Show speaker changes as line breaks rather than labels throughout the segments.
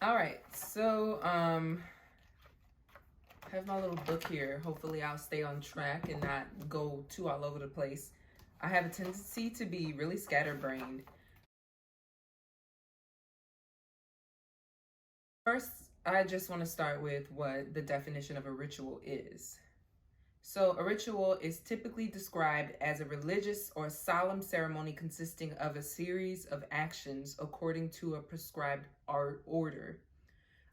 All right, so I have my little book here. Hopefully I'll stay on track and not go too all over the place. I have a tendency to be really scatterbrained. First, I just want to start with what the definition of a ritual is. So, a ritual is typically described as a religious or solemn ceremony consisting of a series of actions according to a prescribed order.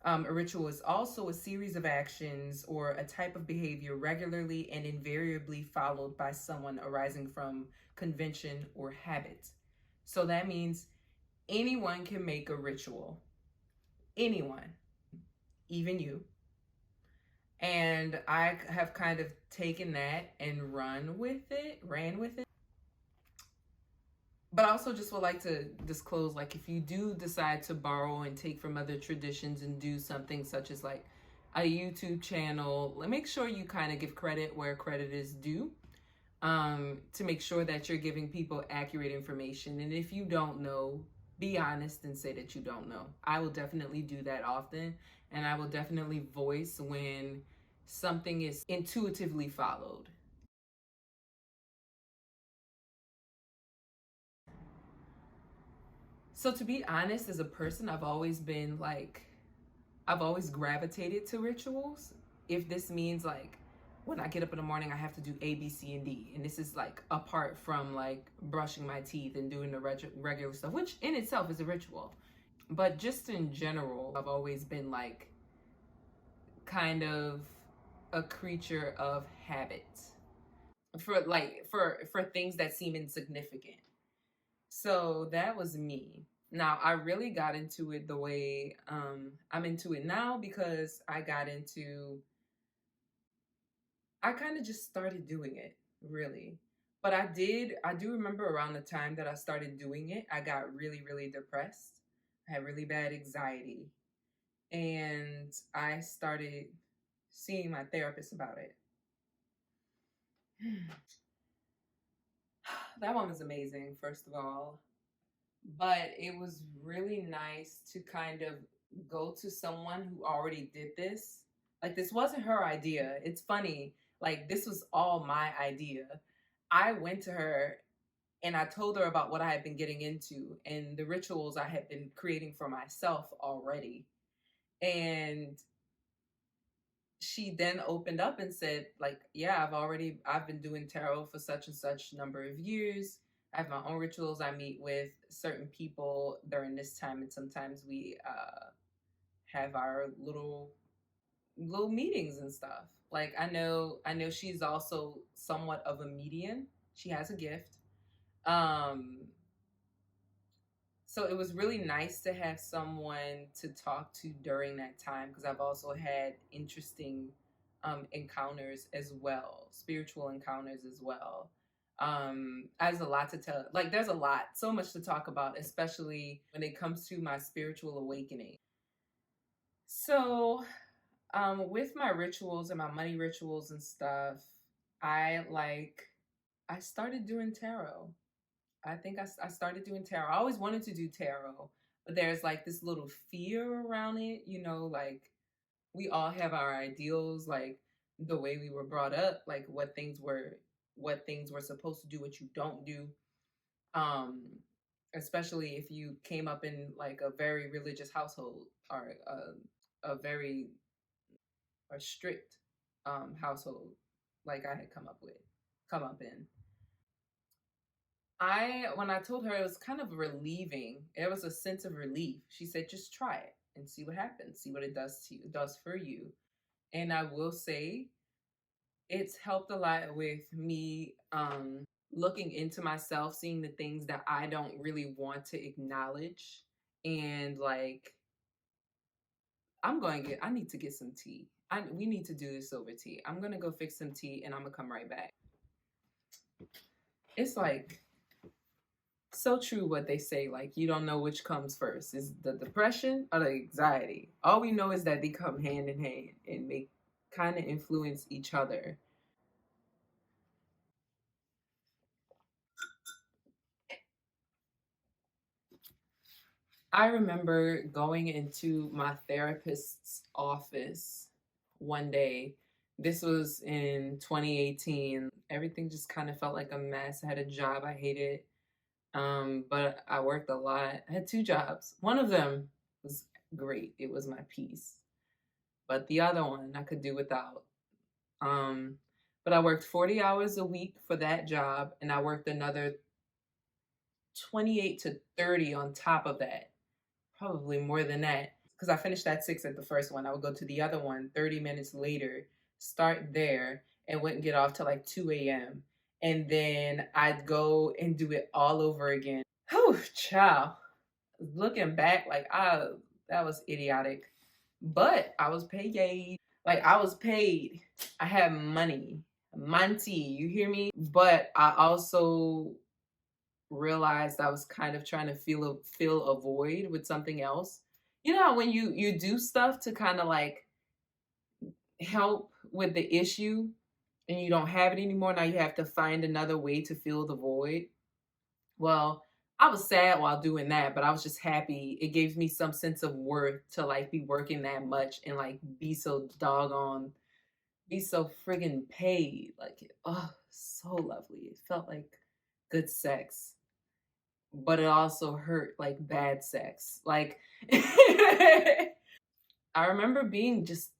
A ritual is also a series of actions or a type of behavior regularly and invariably followed by someone arising from convention or habit. So that means anyone can make a ritual. Anyone, even you. And I have kind of taken that and ran with it. But I also just would like to disclose, like, if you do decide to borrow and take from other traditions and do something such as like a YouTube channel, make sure you kind of give credit where credit is due, to make sure that you're giving people accurate information. And if you don't know, be honest and say that you don't know. I will definitely do that often, and I will definitely voice when something is intuitively followed. So to be honest, as a person, I've always gravitated to rituals. If this means like when I get up in the morning, I have to do A, B, C, and D. And this is like apart from like brushing my teeth and doing the regular stuff, which in itself is a ritual. But just in general, I've always been like kind of a creature of habit for things that seem insignificant. So that was me. Now, I really got into it the way I'm into it now because I kind of just started doing it, really. But I do remember around the time that I started doing it, I got really, really depressed. I had really bad anxiety. And I started seeing my therapist about it. That one was amazing, first of all. But it was really nice to kind of go to someone who already did this. Like, this wasn't her idea. It's funny. Like, this was all my idea. I went to her and I told her about what I had been getting into and the rituals I had been creating for myself already. And she then opened up and said, like, yeah, I've been doing tarot for such and such number of years. I have my own rituals. I meet with certain people during this time, and sometimes we have our little meetings and stuff. Like, I know she's also somewhat of a medium. She has a gift. Um, so it was really nice to have someone to talk to during that time because I've also had interesting encounters as well, spiritual encounters as well. There's a lot to tell. Like, there's a lot, so much to talk about, especially when it comes to my spiritual awakening. So, with my rituals and my money rituals and stuff, I like I started doing tarot. I think I started doing tarot. I always wanted to do tarot, but there's like this little fear around it, like we all have our ideals, like the way we were brought up, like what things were supposed to do, what you don't do. Um, Especially if you came up in like a very religious household or a very or strict household, like I had come up in. When I told her, it was kind of relieving. It was a sense of relief. She said, just try it and see what happens, see what it does to you, does for you. And I will say it's helped a lot with me looking into myself, seeing the things that I don't really want to acknowledge. And like, I need to get some tea. We need to do this over tea. I'm going to go fix some tea and I'm going to come right back. It's like, so true what they say, like you don't know which comes first, is the depression or the anxiety. All we know is that they come hand in hand and they kind of influence each other. I remember going into my therapist's office one day. This was in 2018. Everything just kind of felt like a mess. I had a job I hated, but I worked a lot. I had two jobs. One of them was great, it was my peace. But the other one I could do without. Um, but I worked 40 hours a week for that job, and I worked another 28 to 30 on top of that, probably more than that. Because I finished at 6 at the first one. I would go to the other one 30 minutes later, start there, and wouldn't get off till like 2 a.m. And then I'd go and do it all over again. Whew, child. Looking back, like, that was idiotic. But I was paid. Like, I was paid. I had money. Monty, you hear me? But I also realized I was kind of trying to fill a void with something else. You know how when you do stuff to kind of like help with the issue and you don't have it anymore, now you have to find another way to fill the void. Well, I was sad while doing that, but I was just happy. It gave me some sense of worth to like be working that much and like be so friggin' paid. Like, oh, so lovely. It felt like good sex, but it also hurt like bad sex. Like, I remember being just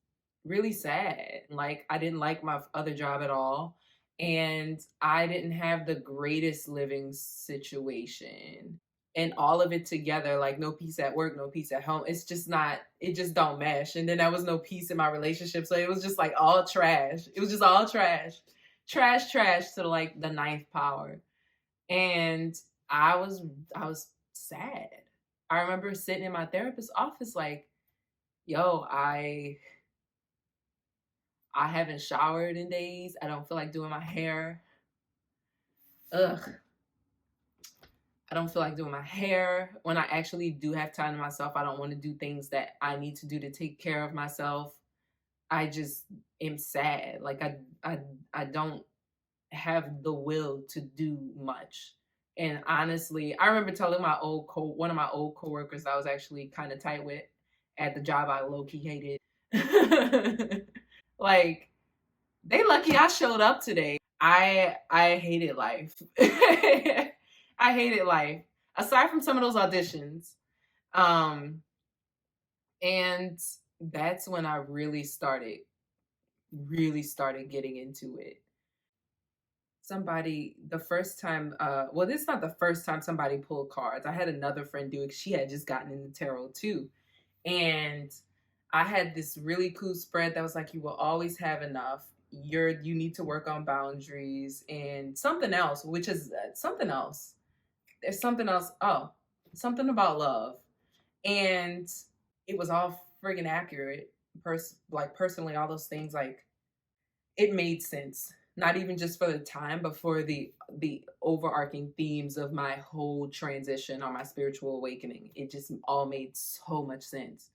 really sad. Like, I didn't like my other job at all. And I didn't have the greatest living situation. And all of it together, like no peace at work, no peace at home. It's just not, it just don't mesh. And then there was no peace in my relationship. So it was just like all trash. It was just all trash. Trash, trash to like the ninth power. And I was I was sad. I remember sitting in my therapist's office like, yo, I haven't showered in days. I don't feel like doing my hair. Ugh. I don't feel like doing my hair. When I actually do have time to myself, I don't want to do things that I need to do to take care of myself. I just am sad. Like I don't have the will to do much. And honestly, I remember telling one of my old coworkers I was actually kind of tight with at the job I low key hated. Like, they lucky I showed up today. I hated life. I hated life. Aside from some of those auditions. And that's when I really started getting into it. Somebody the first time well, this is not the first time somebody pulled cards. I had another friend do it. She had just gotten into tarot too. And I had this really cool spread that was like, you will always have enough. You need to work on boundaries and something else, which is something else. There's something else. Oh, something about love. And it was all friggin' accurate. Like personally, all those things, like, it made sense. Not even just for the time, but for the overarching themes of my whole transition on my spiritual awakening. It just all made so much sense.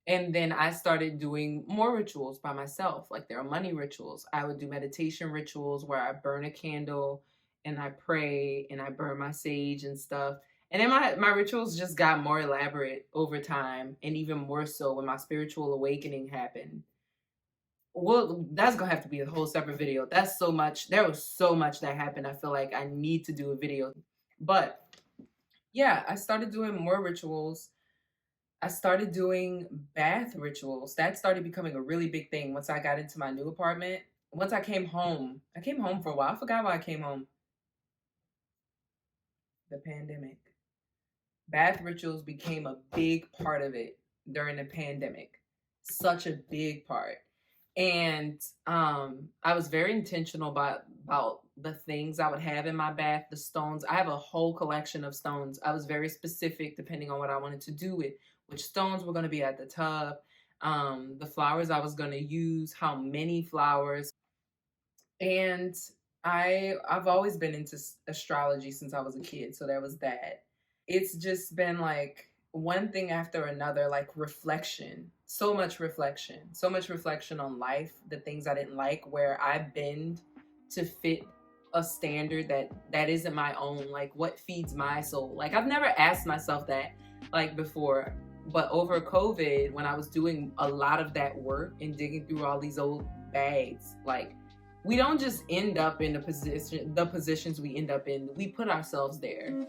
And then I started doing more rituals by myself. Like, there are money rituals. I would do meditation rituals where I burn a candle and I pray and I burn my sage and stuff. And then my rituals just got more elaborate over time, and even more so when my spiritual awakening happened. Well, that's gonna have to be a whole separate video. That's so much. There was so much that happened. I feel like I need to do a video. But yeah, I started doing more rituals. I started doing bath rituals. That started becoming a really big thing once I got into my new apartment. Once I came home for a while. I forgot why I came home. The pandemic. Bath rituals became a big part of it during the pandemic. Such a big part. And I was very intentional about the things I would have in my bath, the stones. I have a whole collection of stones. I was very specific depending on what I wanted to do with which stones were going to be at the tub, the flowers I was going to use, how many flowers. And I've always been into astrology since I was a kid, so there was that. It's just been like one thing after another, like reflection. So much reflection on life, the things I didn't like, where I bend to fit a standard that isn't my own. Like, what feeds my soul? Like, I've never asked myself that. like before. But over COVID, when I was doing a lot of that work and digging through all these old bags, like we don't just end up in the positions we end up in. We put ourselves there.